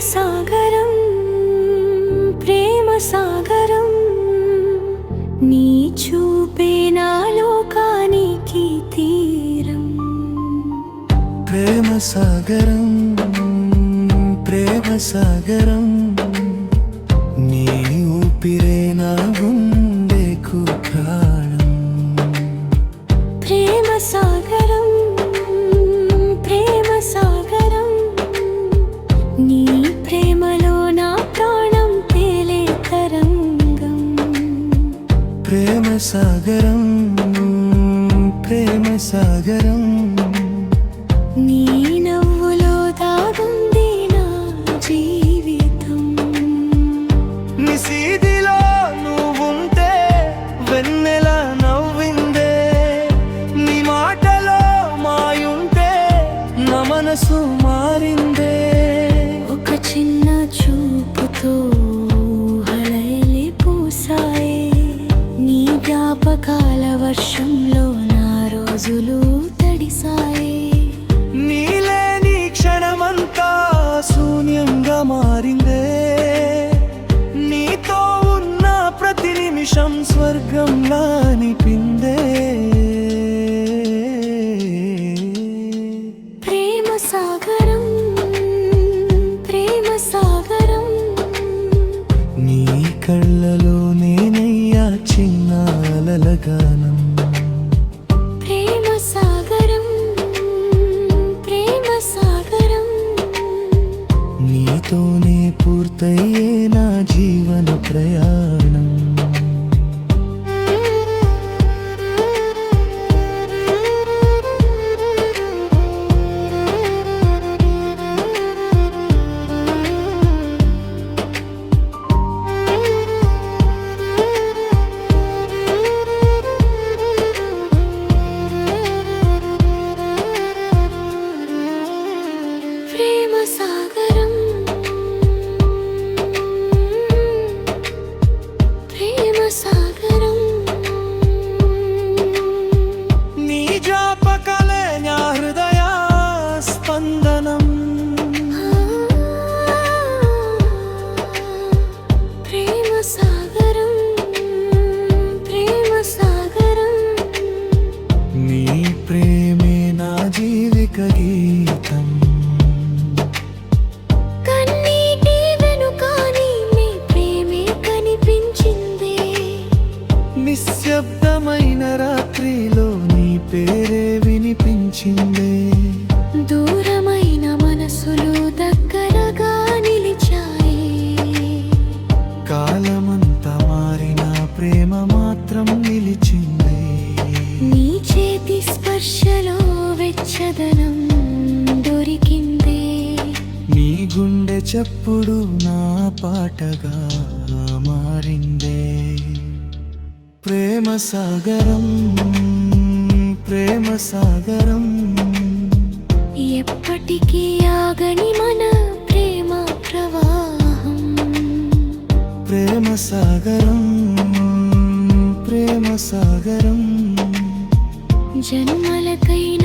సాగరం ప్రేమ సాగరం నీ చూపే నా లోకానికి తీరం ప్రేమ సాగరం ప్రేమ సాగరం నీ ఊపిరే నా గుండెకు ప్రాణం ప్రేమ సాగరం ప్రేమ సాగరం నీ ప్రేమలో నా ప్రాణం తేలే తరంగం ప్రేమ సాగరం ప్రేమ సాగరం నీ నవ్వులో దాగుంది నా జీవితం నిశీదిలో నువ్వుంటే వెన్నెల నవ్విందే నీ మాటలో మాయుంటే నా మనసు మారిందే ఒక చిన్న చూపుతో ఊహలైలి పూసాయే నీ జ్ఞాపకాల వర్షంలో నా రోజులు తడిసాయే నీలేని క్షణమంతా శూన్యంగా మారిందే నీతో ఉన్న ప్రతి నిమిషం స్వర్గంలా అనిపిందే ప్రేమ సాగరం ప్రేమ సాగరం నీ కళ్ళలో నేనయ్యా చిన్న అలలగానం ప్రేమ సాగరం ప్రేమ సాగరం నీతోనే పూర్తయ్యే నా జీవన ప్రయాణం ప్రేమ సాగరం ప్రేమ సాగరం నీ జ్ఞాపకాలే నా హృదయ స్పందనం ప్రేమ సాగరం ప్రేమ సాగరం నీ ప్రేమే నా జీవిక గీతం కన్నీటి వెనుకాని నీ ప్రేమే కనిపించింది నిశ్శబ్దమైన రాత్రిలో నీ పేరే వినిపించిందే దూరమైన మనసులు దగ్గరగా నిలిచాయి కాలమంతా మారిన ప్రేమ మాత్రం నిలిచిందే నీ చేతి స్పర్శలో వెచ్చదనం దొరికిందే నీ గుండె చప్పుడు నా పాటగా మారిందే ప్రేమ సాగరం ప్రేమ సాగరం ఎప్పటికీ ఆగని మన ప్రేమ ప్రవాహం ప్రేమ సాగరం ప్రేమ సాగరం జన్మలకైన